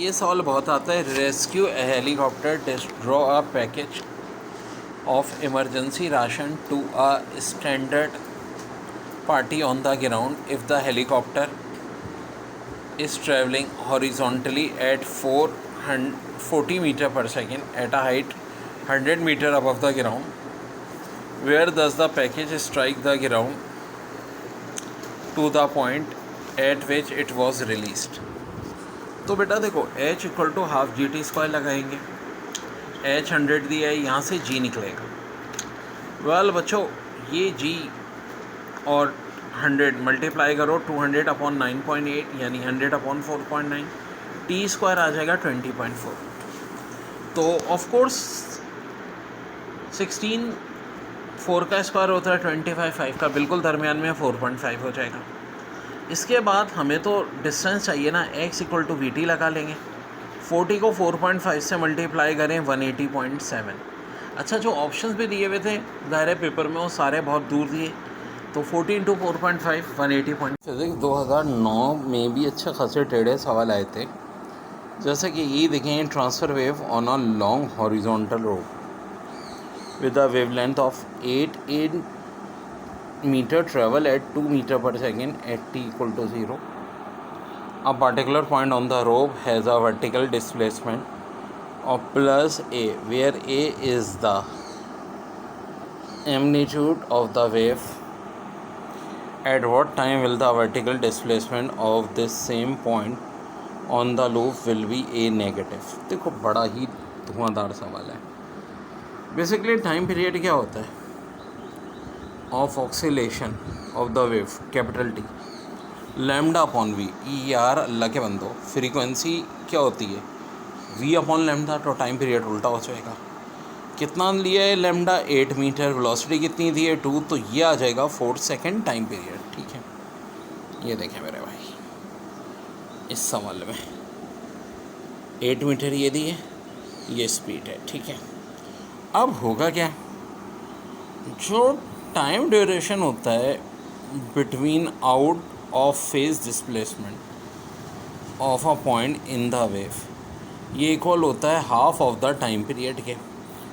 ये सवाल बहुत आता है, रेस्क्यू ए हेलीकॉप्टर डिस्ट्रॉ a package of emergency ration to a standard party on the ground if the helicopter is traveling horizontally at 40 meter per second at a height 100 meter above the ground. Where does the package strike the ground to the point at which it was released? तो बेटा देखो h equal to half g t square लगाएंगे, h 100 दिया है, यहाँ से g निकलेगा। Well बच्चों, ये g और 100 मल्टीप्लाई करो 200 अपॉन 9.8 यानी 100 अपॉन 4.9, टी स्क्वायर आ जाएगा 20.4। तो ऑफ कोर्स 16 4 का स्क्वायर होता है 25, 5 का बिल्कुल दरमियान में 4.5 हो जाएगा। इसके बाद हमें तो डिस्टेंस चाहिए ना, x equal to v t लगा लेंगे। 40 को 4.5 से मल्टीप्लाई करें 180.7। अच्छा, जो ऑप्शंस भी दिए हुए थे दायरे पेपर में वो सारे बहुत दूर दिए, तो 40 इंटू 4.5 180 पॉइंट। फिजिक्स 2009 में भी अच्छे खासे टेढ़े सवाल आए थे, जैसे कि ये देखें, transverse wave on a long horizontal rod with a wavelength of 8 metre travel at 2 metre per second at t equal to 0। A particular point on the rope has a vertical displacement of plus a where a is the amplitude of the wave. At what time will the vertical displacement of this same point on the loop will be a negative? देखो बड़ा ही धुआंधार सवाल है। Basically time period क्या होता है of oscillation of the wave, capital T, lambda upon v. यार अल्लाह के बंदो, फ्रीक्वेंसी क्या होती है वी अपॉन लैम्डा, तो टाइम पीरियड उल्टा हो जाएगा। कितना लिया है लैम्डा 8 मीटर, वेलोसिटी कितनी दी है 2, तो ये आ जाएगा 4 सेकेंड टाइम पीरियड। ठीक है, ये देखें मेरे भाई, इस सवाल में 8 मीटर ये दी है, ये स्पीड है। ठीक है, अब होगा क्या, जो टाइम ड्यूरेशन होता है between out of phase displacement of a point in the wave, ये इक्वल होता है half of the time period के।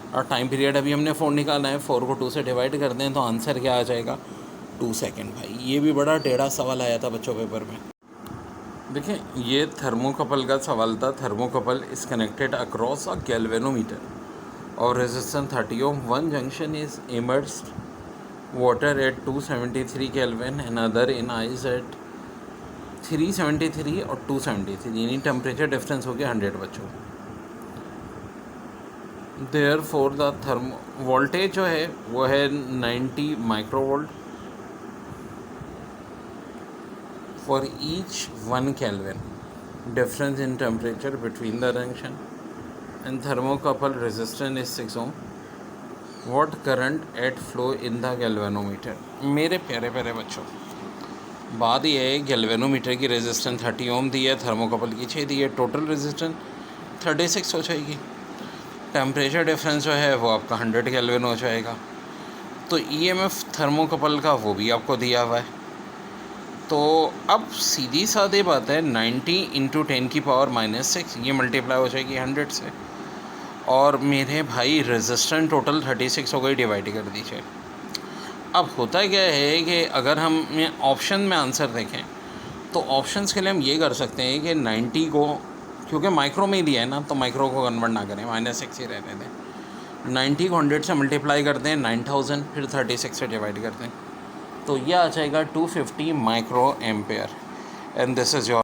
और टाइम पीरियड अभी हमने 4 निकालना है, 4 को 2 से डिवाइड कर दें तो आंसर क्या आ जाएगा 2 सेकेंड। भाई ये भी बड़ा टेढ़ा सवाल आया था बच्चों पेपर में। देखिए, ये थर्मोकपल का सवाल था। Thermocouple is connected across a galvanometer और resistance 30 ohm. One junction is immersed water at 273 kelvin and other in ice at 373 और 273, यानी टेम्परेचर डिफरेंस हो गया 100 बच्चों। Therefore the thermo voltage जो है वो है 90 microvolt for each 1 kelvin difference in temperature between the junction and thermocouple resistance is 6 ohm. What current at flow in the galvanometer. मेरे प्यारे प्यारे बच्चों, बात यह है गैल्वेनोमीटर की रेजिस्टेंस 30 ओम दी है, थर्मोकपल की 6 दी है, टोटल रेजिस्टेंस 36 हो जाएगी। टेम्परेचर डिफरेंस जो है वो आपका 100 केल्विन हो जाएगा। तो ईएमएफ थर्मोकपल का वो भी आपको दिया हुआ है। तो अब सीधी सादी बात है, 90 इंटू 10 की पावर -6 ये मल्टीप्लाई हो जाएगी 100 से, और मेरे भाई रेजिस्टेंस टोटल 36 हो गई, डिवाइड कर दीजिए। अब होता क्या है कि अगर हम ऑप्शन में आंसर देखें तो ऑप्शंस के लिए हम ये कर सकते हैं कि 90 को, क्योंकि माइक्रो में ही दिया है ना, तो माइक्रो को कन्वर्ट ना करें, -6 ही रहने दें। 90 को 100 से मल्टीप्लाई कर दें 9000, फिर 36 से डिवाइड कर दें, तो ये आ जाएगा 250 micro ampere. And this is your.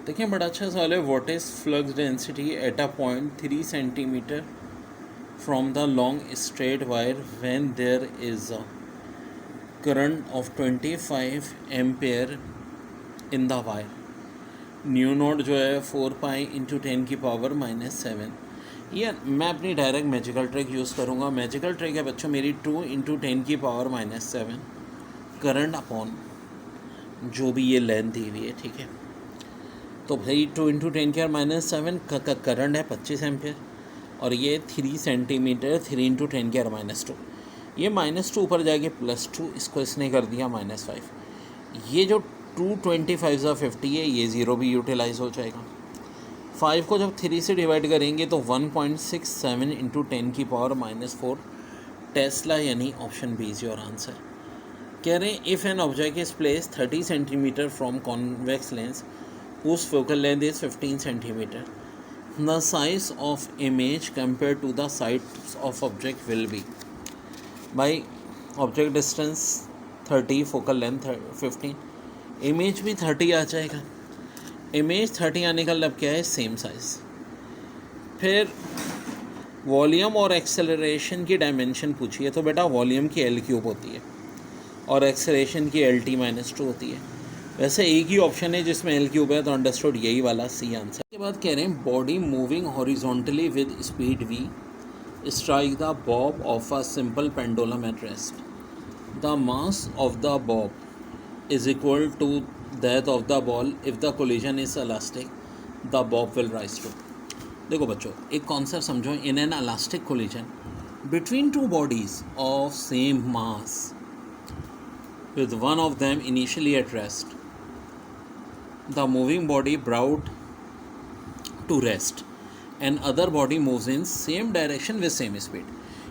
देखिए बड़ा अच्छा सवाल है, what is flux density at a point 3 centimetre from the long straight wire when there is a current of 25 ampere in the wire. New note जो है 4 pi into 10 की power -7। ये मैं अपनी डायरेक्ट मैजिकल ट्रिक यूज़ करूँगा। Magical trick है बच्चों मेरी 2 इंटू 10 की पावर -7 करंट अपॉन जो भी ये लेंथ दी हुई है। ठीक है, तो भाई 2 इंटू 10 की पावर -7 का करंट है 25 एम्पेयर, और ये 3 सेंटीमीटर 3 इंटू 10 की पावर -2, ये -2 ऊपर जाके +2, इसको इसने कर दिया -5। ये जो 225 50 है, ये 0 भी यूटिलाइज हो जाएगा। 5 को जब 3 से डिवाइड करेंगे तो 1.67 इंटू 10⁻⁻4 टेस्ला, यानी option b is your answer. कह रहे हैं if an object is place 30 centimetre from convex lens whose focal length is 15 centimeter, the size of image compared to the size of object will be। by object distance 30, focal length 15, image भी 30 आ जाएगा। Image 30 आने का मतलब क्या है, same size. फिर volume और acceleration की डायमेंशन पूछी है, तो बेटा वॉल्यूम की एल क्यूब होती है और एक्सेलरेशन की LT-2 होती है। वैसे एक ही ऑप्शन है जिसमें एल क्यूब है, तो अंडरस्टूड यही वाला सी आंसर। के बाद कह रहे हैं body moving horizontally with speed v strike the bob of a simple pendulum at rest, the mass of the bob is equal to that of the ball, if the collision is elastic the bob will rise to. देखो बच्चों, एक concept समझो, in an elastic collision between two bodies of same mass with one of them initially at rest, the moving body brought to rest and other body moves in same direction with same speed,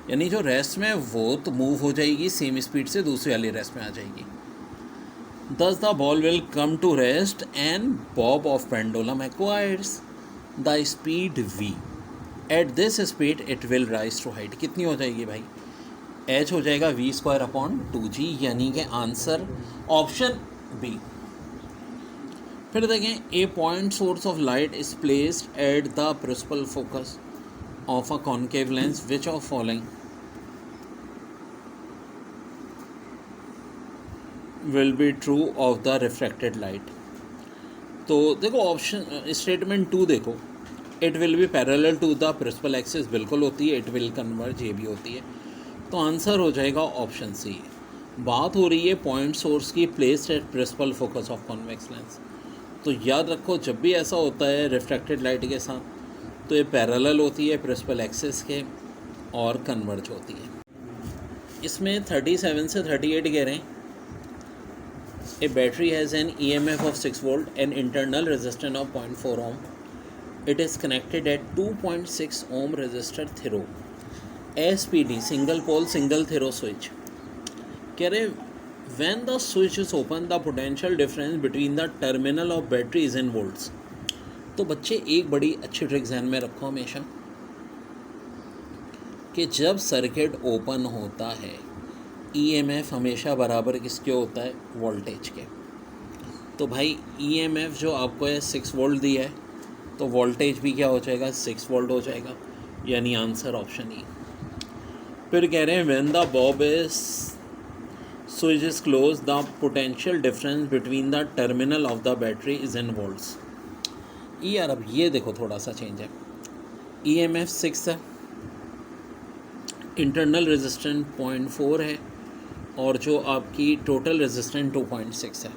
यानी जो rest में वो तो move हो जाएगी same speed से, दूसरी वाली रेस्ट में आ जाएगी। thus the ball will come to rest and bob of pendulum acquires the speed v, at this speed it will rise to height। कितनी हो जाएगी भाई, एच हो जाएगा v²/2g, यानी कि आंसर ऑप्शन बी। फिर देखें a point source of light is placed at the principal focus of a concave lens, which of following will be true of the refracted light. तो देखो ऑप्शन स्टेटमेंट 2 देखो, it will be parallel to the principal axis बिल्कुल होती है, it will converge ये भी होती है, तो आंसर हो जाएगा ऑप्शन सी। बात हो रही है पॉइंट सोर्स की placed at principal focus of convex lens, तो याद रखो जब भी ऐसा होता है रिफ्रैक्टेड लाइट के साथ, तो ये पैरेलल होती है प्रिंसिपल एक्सिस के और कन्वर्ज होती है। इसमें 37 से 38 कह रहे हैं a battery has an EMF of 6 volt and internal resistance of 0.4 ohm, it is connected at 2.6 ohm resistor through SPD single pole single throw switch. कह रहे when the switch is open the potential difference between the terminal of battery is in volts. तो बच्चे एक बड़ी अच्छी trick ध्यान में रखो हमेशा कि जब सर्किट ओपन होता है EMF हमेशा बराबर किसके होता है, वोल्टेज के। तो भाई EMF जो आपको है 6 वोल्ट दिया है, तो वोल्टेज भी क्या हो जाएगा, 6 वोल्ट हो जाएगा, यानी आंसर ऑप्शन ई। फिर कह रहे हैं when the bob is switch is close the potential difference between the terminal of the battery is in volts. यार अब ये देखो थोड़ा सा चेंज है, EMF 6 है, इंटरनल रेजिस्टेंस 0.4 है, और जो आपकी टोटल रेजिस्टेंस 2.6 है।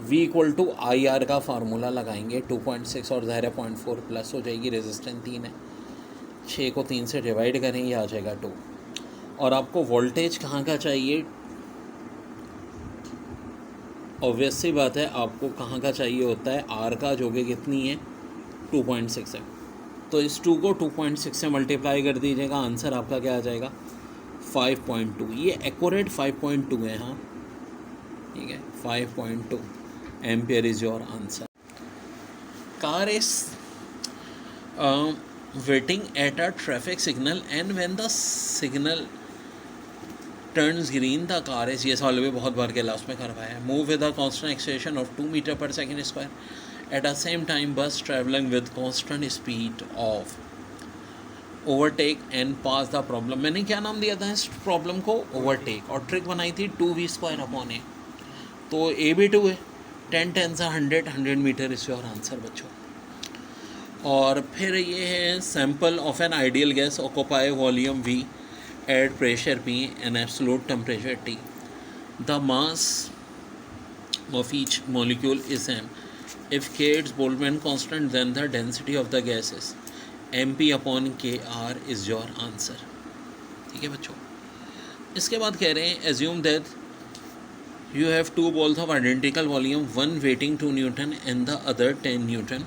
V=IR का फार्मूला लगाएंगे, 2.6 और ज़ाहिर 0.4 प्लस हो जाएगी, रेजिस्टेंस 3 है, 6 को 3 से डिवाइड करें, ये आ जाएगा 2। और आपको वोल्टेज कहाँ का चाहिए, ऑब्वियस सी बात है आपको कहाँ का चाहिए होता है, R का, जो कि कितनी है 2.6 है। तो इस 2 को 2.6 से मल्टीप्लाई कर दीजिएगा, आंसर आपका क्या आ जाएगा 5.2। ये एक्यूरेट 5.2 है, हाँ ठीक है, 5.2 ampere is your answer. Car is waiting at a traffic signal and when the signal turns green the car is, ये सवाल भी बहुत बार के लास्ट में करवाया है, move with a constant acceleration of 2 meter per second square at the same time bus traveling with constant speed of overtake and pass the problem। मैंने क्या नाम दिया था इस प्रॉब्लम को, ओवरटेक, और ट्रिक बनाई थी 2v²/a, तो ए भी 2 है, 10 10 100 मीटर इज योर आंसर बच्चों। और फिर ये है sample of an ideal gas occupy volume V at pressure P and absolute temperature T, the mass of each molecule is m, if K is Boltzmann constant then the density of the gas is MP/KR is your answer. ठीक है बच्चों। इसके बाद कह रहे हैं assume that you have 2 balls of identical volume, one weighing 2 Newton and the other 10 Newton,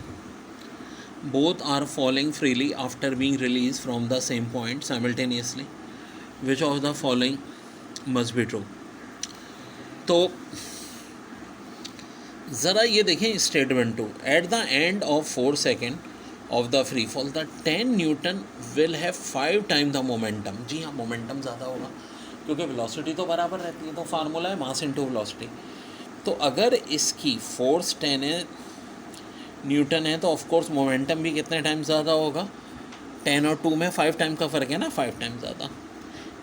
both are falling freely after being released from the same point simultaneously. Which of the following must be true? तो ज़रा ये देखें statement 2, at the end of 4 second of the free fall the 10 newton will have 5 time the momentum. जी हाँ, momentum ज़्यादा होगा क्योंकि velocity तो बराबर रहती है, तो फार्मूला है मास इनटू वेलोसिटी. तो अगर इसकी फोर्स 10 है, न्यूटन है, तो ऑफकोर्स मोमेंटम भी कितने टाइम ज़्यादा होगा? 10 और 2 में 5 टाइम का फ़र्क है ना, 5 टाइम ज़्यादा.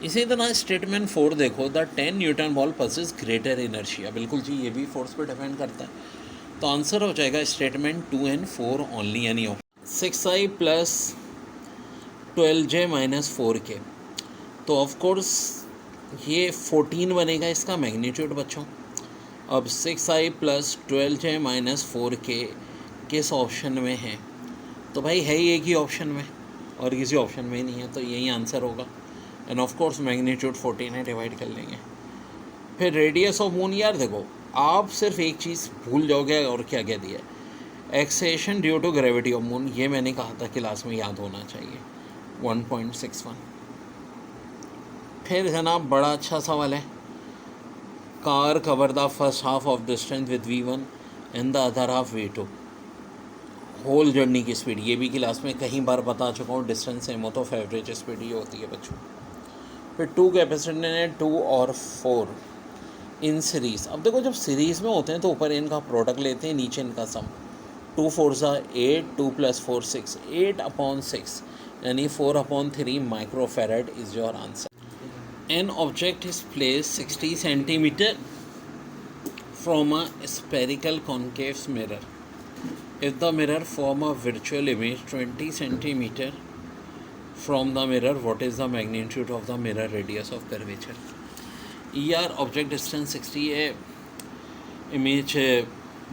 इसी तरह स्टेटमेंट 4 देखो, the 10 Newton ball possess greater inertia. बिल्कुल जी, ये भी फोर्स पर डिपेंड करता है. तो आंसर हो जाएगा स्टेटमेंट 2 एंड 4 ओनली, यानी 6i plus 12j minus 4k. तो ऑफकोर्स ये 14 बनेगा इसका मैग्नीट्यूड बच्चों. अब 6i plus 12j minus 4k किस ऑप्शन में है? तो भाई है ही एक ही ऑप्शन में और किसी ऑप्शन में ही नहीं है, तो यही आंसर होगा. एंड ऑफ कोर्स मैग्नीट्यूड 14 है, डिवाइड कर लेंगे. फिर रेडियस ऑफ मून, यार देखो आप सिर्फ एक चीज़ भूल जाओगे और क्या कह दिया, acceleration due to gravity of moon. ये मैंने कहा था क्लास में, याद होना चाहिए, 1.61. फिर जनाब बड़ा अच्छा सवाल है, car cover the first half of distance with v1 and the other half v2. Whole journey की स्पीड, ये भी क्लास में कई बार बता चुका हूँ. डिस्टेंस सेम हो तो एवरेज स्पीड ये होती है बच्चों. फिर 2 कैपेसिटर है, 2 और 4 इन सीरीज़. अब देखो जब सीरीज़ में होते हैं तो ऊपर इनका प्रोडक्ट लेते हैं, नीचे इनका सम. 2 4 8, 2 + 4 6, 8/6 यानी 4/3 microfarad is your answer. An object is placed 60 centimeter from a spherical concave mirror. If the mirror form a virtual image 20 centimeter from the mirror, what is the magnitude of the mirror radius of curvature? यार object distance 60 है, image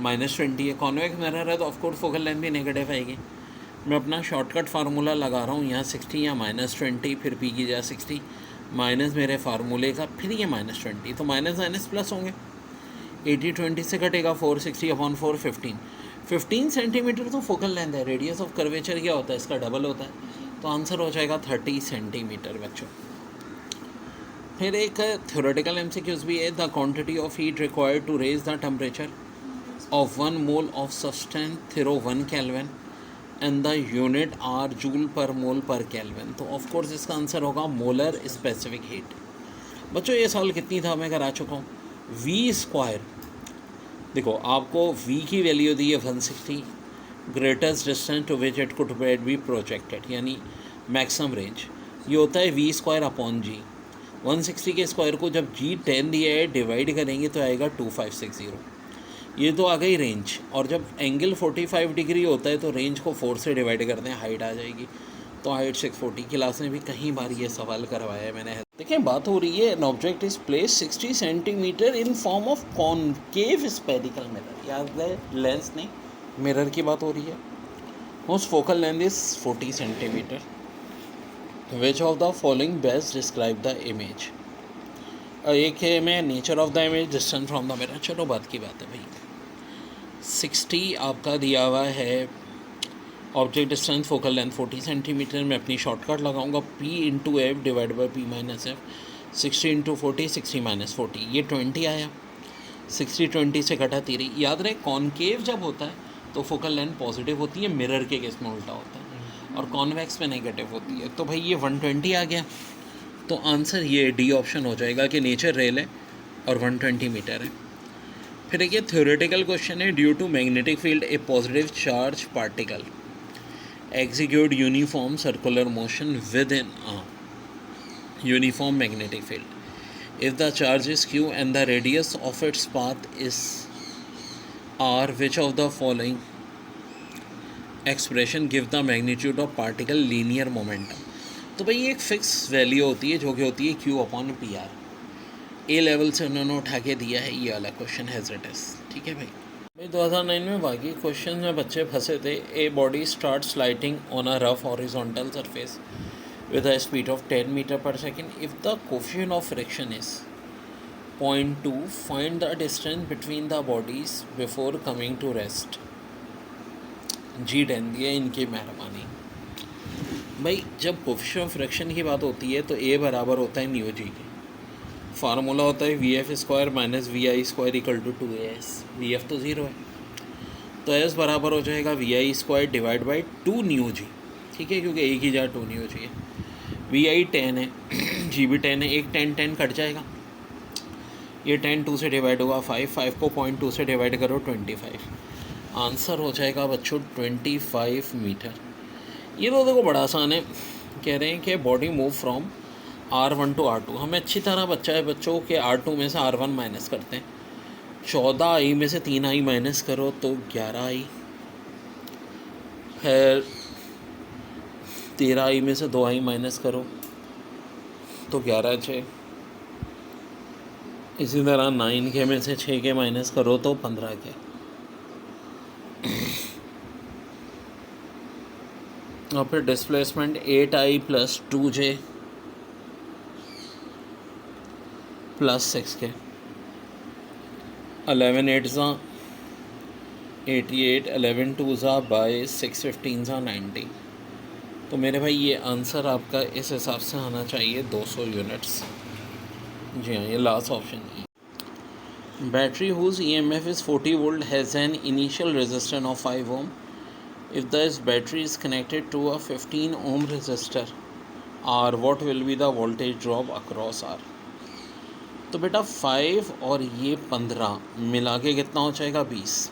-20 है, convex mirror है, तो of course focal length भी negative आएगी. मैं अपना shortcut formula लगा रहा हूँ, यहाँ 60 या -20, फिर पी की जा 60 माइनस मेरे फार्मूले का, फिर ये -20, तो माइनस माइनस प्लस होंगे. 80 20 से कटेगा 460/4 15 सेंटीमीटर तो फोकल लेंथ है. रेडियस ऑफ कर्वेचर क्या होता है, इसका डबल होता है, तो आंसर हो जाएगा 30 सेंटीमीटर बच्चों. फिर एक थ्योरेटिकल एमसीक्यूज भी है, the quantity of heat required to raise the temperature of 1 mole of substance through 1 kelvin and the unit are joule per mole पर केल्विन. तो ऑफकोर्स इसका आंसर होगा मोलर स्पेसिफिक हीट. बच्चों ये सवाल कितनी था मैं करा चुका हूँ. v², देखो आपको v की वैल्यू दी है 160, greatest distance to which it could be projected, यानी मैक्सिमम रेंज. ये होता है v²/g. 160 के स्क्वायर को जब g 10 दिया है डिवाइड करेंगे तो आएगा 2560. ये तो आ गई रेंज. और जब एंगल 45 डिग्री होता है तो रेंज को 4 से डिवाइड करते हैं, हाइट आ जाएगी. तो हाइट 640. क्लास में भी कई बार ये सवाल करवाया है मैंने. देखिए बात हो रही है, N object is place 60 centimetre in form of concave spherical mirror. याद है, लेंस नहीं, मिरर की बात हो रही है. Whose focal length is 40 centimetre. Which of the following best describe the image. एक है मैं nature of the image, distance from the mirror. चलो बात की बात है भाई. 60 आपका दिया हुआ है, object distance focal length 40 centimetre. मैं अपनी शॉर्टकट लगाऊंगा, p × f divide by p - f. 60 × 40 60 - 40, ये 20 आया. 60 20 से कटा 30. याद रहे कॉनकेव जब होता है तो फोकल लेंथ पॉजिटिव होती है, मिरर के केस में उल्टा होता है, और कॉन्वेक्स में नेगेटिव होती है. तो भाई ये 120 आ गया, तो आंसर ये डी ऑप्शन हो जाएगा कि नेचर रेल है और 120 मीटर है. फिर एक ये थ्योरेटिकल क्वेश्चन है, due to magnetic field a positive charge particle execute uniform circular motion within a uniform magnetic field. If the charge is q and the radius of its path is r, which of the following expression give the magnitude of particle linear momentum? तो भाई ये एक fix value होती है जो कि होती है q/pr. ए लेवल से उन्होंने उठा के दिया है, ये वाला क्वेश्चन हैज़ इट इज. ठीक है भाई. 2009 में बाकी क्वेश्चन में बच्चे फंसे थे. A body start sliding on a rough horizontal surface with a speed of 10 metre per second. If the coefficient of friction is 0.2, find the distance between the bodies before coming to rest. G10 दिया, इनकी मेहरबानी। भाई जब coefficient of fraction की बात होती है तो ए बराबर होता है न्यू जी के। फार्मूला होता है V F square minus V I square equal to 2 AS। V F तो ज़ीरो है, तो एस बराबर हो जाएगा V I square divide by 2 mu g. ठीक है, क्योंकि एक ही जगह 2 न्यू जी है। वी आई 10 है, जी भी 10 है, एक 10 कट जाएगा, ये 10 2 से डिवाइड हुआ 5, 5 को 0.2 से डिवाइड करो 25। आंसर हो जाएगा बच्चों 25 मीटर। ये तो देखो बड़ा आसान है। कह रहे हैं कि body move from R1 to R2। हमें अच्छी तरह बच्चा है बच्चों के R2 में से R1 माइनस करते हैं। 14i में से 3i माइनस करो तो 11i, फिर 13i में से 2i माइनस करो तो 11 इसी तरह 9k में से 6k माइनस करो तो 15k। और फिर displacement 8i plus 2j plus 6k। 11 8 ज़ा 88, 11 2 ज़ा बाई 6 15 ज़ा 90। तो मेरे भाई ये आंसर आपका इस हिसाब से आना चाहिए 200 यूनिट्स। जी हाँ, ये लास्ट ऑप्शन है। Battery whose EMF is 40 volt has an initial resistance of 5 ohm. If this battery is connected to a 15 ohm resistor R, what will be the voltage drop across R? तो बेटा 5 और ये 15 मिला के कितना हो जाएगा 20।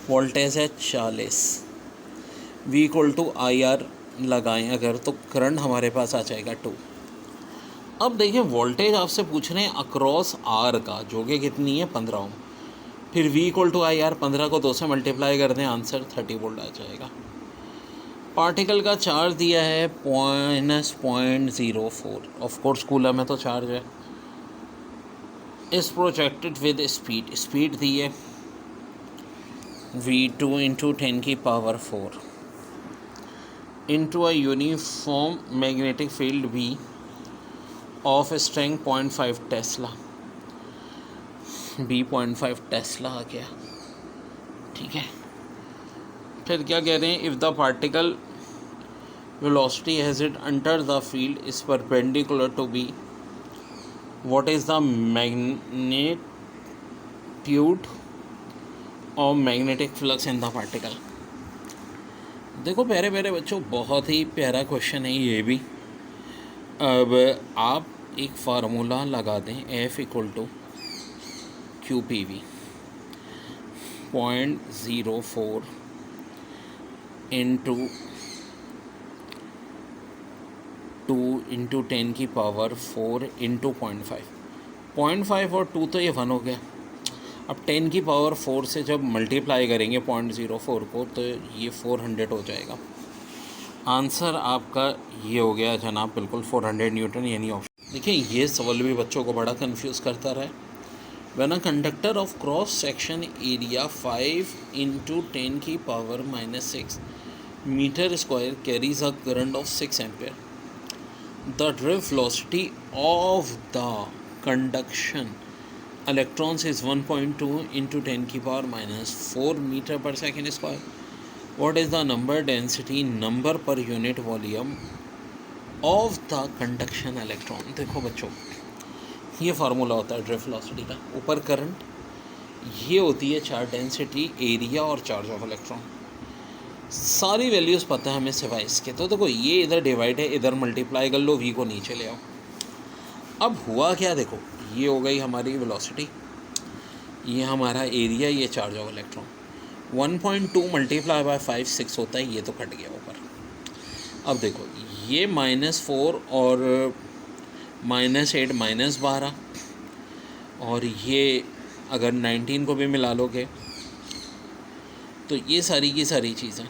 वोल्टेज है 40। V इक्वल टू IR लगाएं अगर तो करंट हमारे पास आ जाएगा 2। अब देखिए वोल्टेज आपसे पूछ रहे हैं अक्रॉस R का, जो कि कितनी है 15 ओम। फिर V इक्वल टू IR 15 को 2 से मल्टीप्लाई कर दें, आंसर 30 वोल्ट आ जाएगा। पार्टिकल का चार्ज दिया है -0.04। ऑफ कोर्स कूलर में तो चार्ज है। इस प्रोजेक्टेड विद स्पीड, स्पीड दी है v2 इंटू 10 की power 4 into a uniform magnetic field V of strength 0.5 tesla. B 0.5 tesla आ गया। ठीक है, फिर क्या कह रहे हैं, if the particle velocity has it under the field is perpendicular to B, what is the magnitude of magnetic flux in the particle. देखो प्यारे प्यारे बच्चों, बहुत ही प्यारा क्वेश्चन है ये भी। अब आप एक फार्मूला लगा दें, F equal to QPV 0.04 into 2 into 10 की पावर 4 इंटू 0.5 और 2 तो ये 1 हो गया। अब 10 की पावर 4 से जब मल्टीप्लाई करेंगे 0.04 को तो ये 400 हो जाएगा। आंसर आपका ये हो गया जनाब, बिल्कुल 400 न्यूटन, यानी ऑप्शन। देखिए ये सवाल भी बच्चों को बड़ा कंफ्यूज करता रहा है। When a conductor of cross section area 5 into 10 की power -6 meter square carries a current of 6 ampere, the drift velocity of the conduction electrons is 1.2 into 10 की power -4 meter per second square. What is the number density, number per unit volume of the conduction electron? देखो बच्चों, ये formula होता है drift velocity का। ऊपर current, ये होती है चार्ज डेंसिटी, एरिया और चार्ज ऑफ इलेक्ट्रॉन। सारी वैल्यूज़ पता है हमें सिवाय इसके। तो देखो ये इधर डिवाइड है, इधर मल्टीप्लाई कर लो, V को नीचे ले आओ। अब हुआ क्या, देखो ये हो गई हमारी वेलोसिटी, ये हमारा एरिया, ये charge of electron. 1.2 multiply by 5 6 होता है, ये तो कट गया ऊपर। अब देखो ये -4 और -8 -12, और ये अगर 19 को भी मिला लोगे तो ये सारी की सारी चीज़ें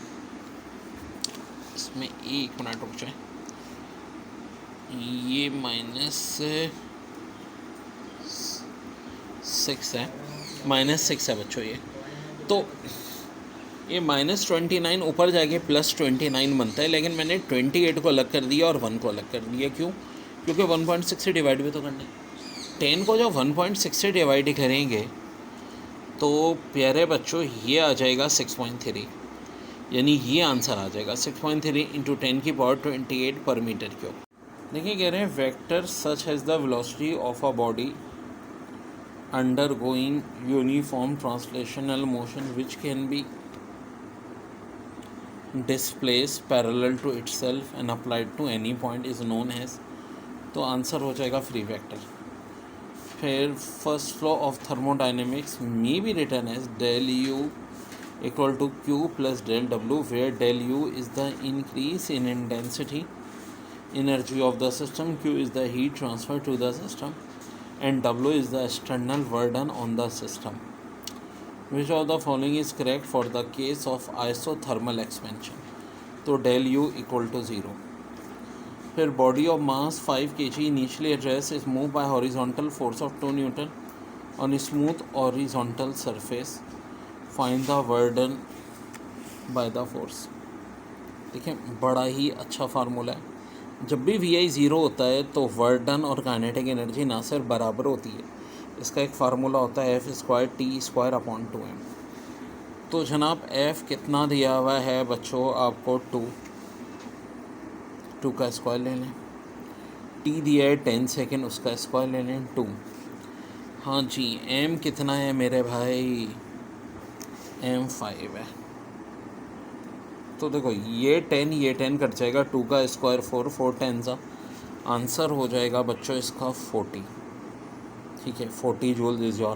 इसमें, 1 मिनट रुक जाए, ये -6 है, -6 है बच्चों ये। तो ये -29 ऊपर जाके +29 बनता है, लेकिन मैंने 28 को अलग कर दिया और 1 को अलग कर दिया। क्यों? क्योंकि 1.6 से डिवाइड भी तो करना है। 10 को जब 1.6 से डिवाइड करेंगे तो प्यारे बच्चों ये आ जाएगा 6.3। यानी ये आंसर आ जाएगा 6.3 इंटू 10 की पावर 28 पर मीटर क्यूब। देखिए कह रहे हैं vector such has the velocity of a body undergoing uniform translational motion which can be displaced parallel to itself and applied to any point is known as, तो answer हो जाएगा free vector. फिर first law of thermodynamics may be written as del U equal to Q plus del W, where del U is the increase in intensity energy of the system, q is the heat transfer to the system, and w is the external burden on the system. Which of the following is correct for the case of isothermal expansion? तो del u equal to 0. फिर body of mass 5 kg initially at rest is moved by horizontal force of 2 Newton on a smooth horizontal surface. Find the burden by the force. देखिए बड़ा ही अच्छा formula है। जब भी we I zero होता है तो वर्डन और काइनेटिक एनर्जी ना सिर्फ बराबर होती है, इसका एक फार्मूला होता है F square T square upon 2m। तो जनाब एफ़ कितना दिया हुआ है बच्चों आपको 2 का स्क्वायर ले लें, टी दिया है 10 सेकेंड उसका स्क्वायर ले लें 2। हाँ जी, एम कितना है मेरे भाई, एम 5 है। तो देखो ये 10 कट जाएगा, 2 का स्क्वायर 4 10 सा, आंसर हो जाएगा बच्चों इसका 40। ठीक है, 40 जूल इज योर